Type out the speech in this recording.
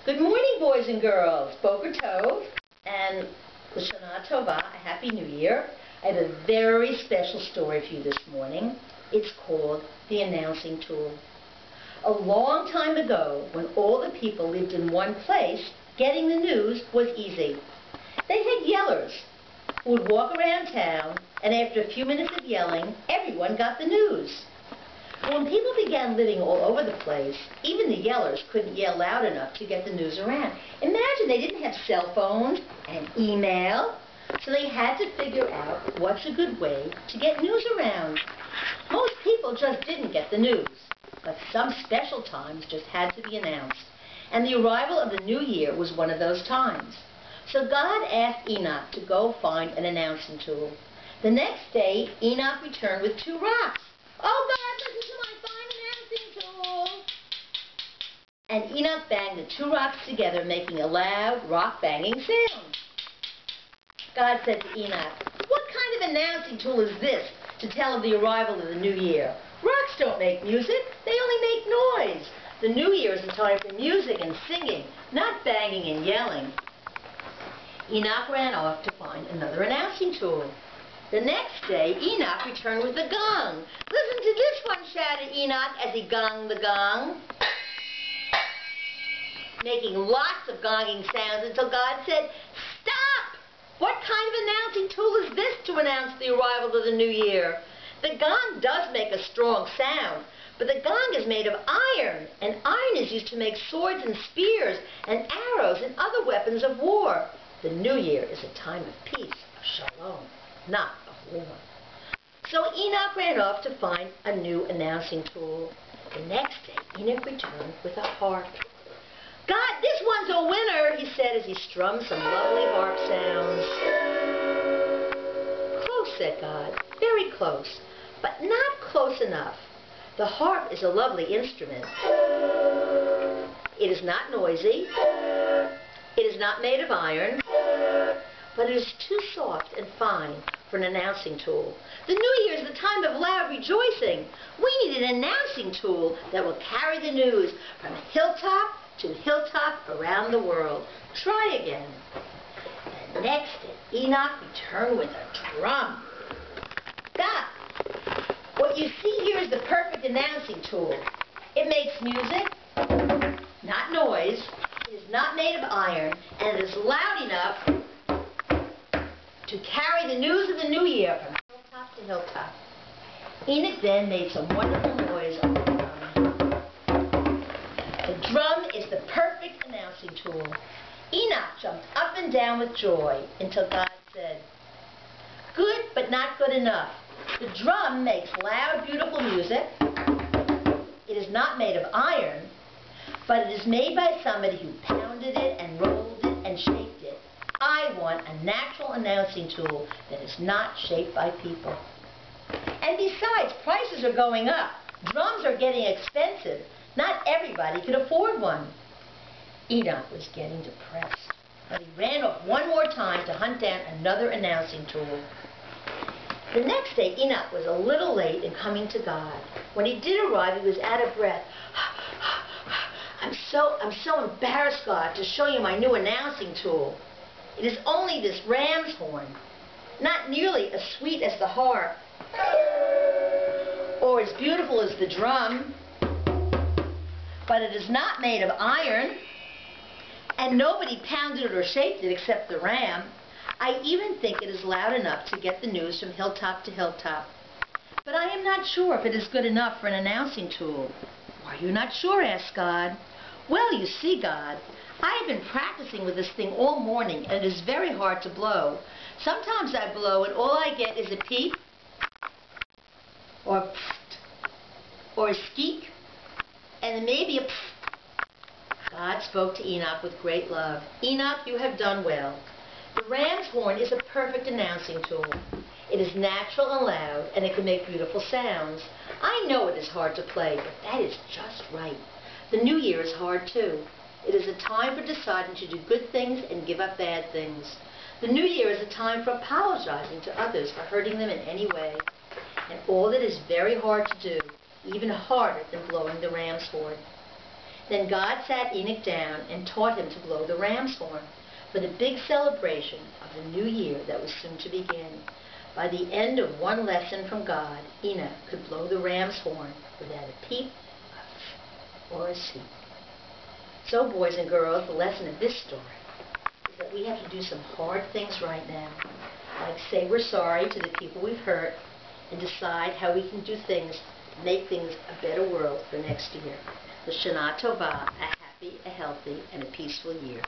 Good morning, boys and girls. Boker Tov and Hashanah2.AVI, a Happy New Year. I have a very special story for you this morning. It's called The Announcing Tool. A long time ago, when all the people lived in one place, getting the news was easy. They had yellers who would walk around town, and after a few minutes of yelling, everyone got the news. When people began living all over the place, even the yellers couldn't yell loud enough to get the news around. Imagine they didn't have cell phones and email, so they had to figure out what's a good way to get news around. Most people just didn't get the news, but some special times just had to be announced. And the arrival of the new year was one of those times. So God asked Enoch to go find an announcing tool. The next day, Enoch returned with 2 rocks. "Oh God, listen to my fine announcing tool!" And Enoch banged the 2 rocks together, making a loud, rock-banging sound. God said to Enoch, "What kind of announcing tool is this to tell of the arrival of the new year? Rocks don't make music, they only make noise. The new year is a time for music and singing, not banging and yelling." Enoch ran off to find another announcing tool. The next day, Enoch returned with a gong. "Listen to this one," shouted Enoch as he gonged the gong, making lots of gonging sounds until God said, "Stop! What kind of announcing tool is this to announce the arrival of the new year? The gong does make a strong sound, but the gong is made of iron, and iron is used to make swords and spears and arrows and other weapons of war. The new year is a time of peace, of shalom, not of war." So Enoch ran off to find a new announcing tool. The next day, Enoch returned with a harp. "God, this one's a winner," he said as he strummed some lovely harp sounds. "Close," said God, "very close, but not close enough. The harp is a lovely instrument. It is not noisy. It is not made of iron, but it is too soft and fine for an announcing tool. The new year is the time of loud rejoicing. We need an announcing tool that will carry the news from hilltop to hilltop around the world. Try again." The next day, Enoch returned with a drum. "Stop! What you see here is the perfect announcing tool. It makes music, not noise. It is not made of iron, and it is loud enough to carry the news of the new year from hilltop to hilltop." Enoch then made some wonderful noise on the drum. The drum is the perfect announcing tool. Enoch jumped up and down with joy until God said, "Good, but not good enough. The drum makes loud, beautiful music. It is not made of iron, but it is made by somebody who pounded it and rolled it and shaped it. I want a natural announcing tool that is not shaped by people. And besides, prices are going up. Drums are getting expensive. Not everybody could afford one." Enoch was getting depressed, but he ran off one more time to hunt down another announcing tool. The next day, Enoch was a little late in coming to God. When he did arrive, he was out of breath. I'm so embarrassed, God, to show you my new announcing tool. It is only this ram's horn, not nearly as sweet as the harp, or as beautiful as the drum, but it is not made of iron, and nobody pounded it or shaped it except the ram. I even think it is loud enough to get the news from hilltop to hilltop. But I am not sure if it is good enough for an announcing tool." "Why are you not sure?" asked God. "Well, you see, God, I have been practicing with this thing all morning, and it is very hard to blow. Sometimes I blow and all I get is a peep, or a pfft, or a skeek, and maybe a pfft." God spoke to Enoch with great love. "Enoch, you have done well. The ram's horn is a perfect announcing tool. It is natural and loud, and it can make beautiful sounds. I know it is hard to play, but that is just right. The new year is hard too. It is a time for deciding to do good things and give up bad things. The new year is a time for apologizing to others for hurting them in any way. And all that is very hard to do, even harder than blowing the ram's horn. Then God sat Enoch down and taught him to blow the ram's horn for the big celebration of the new year that was soon to begin. By the end of one lesson from God, Enoch could blow the ram's horn without a peep, or a seep. So, boys and girls, the lesson of this story is that we have to do some hard things right now, like say we're sorry to the people we've hurt and decide how we can do things to make things a better world for next year. Hashanah2.AVI, a happy, a healthy, and a peaceful year.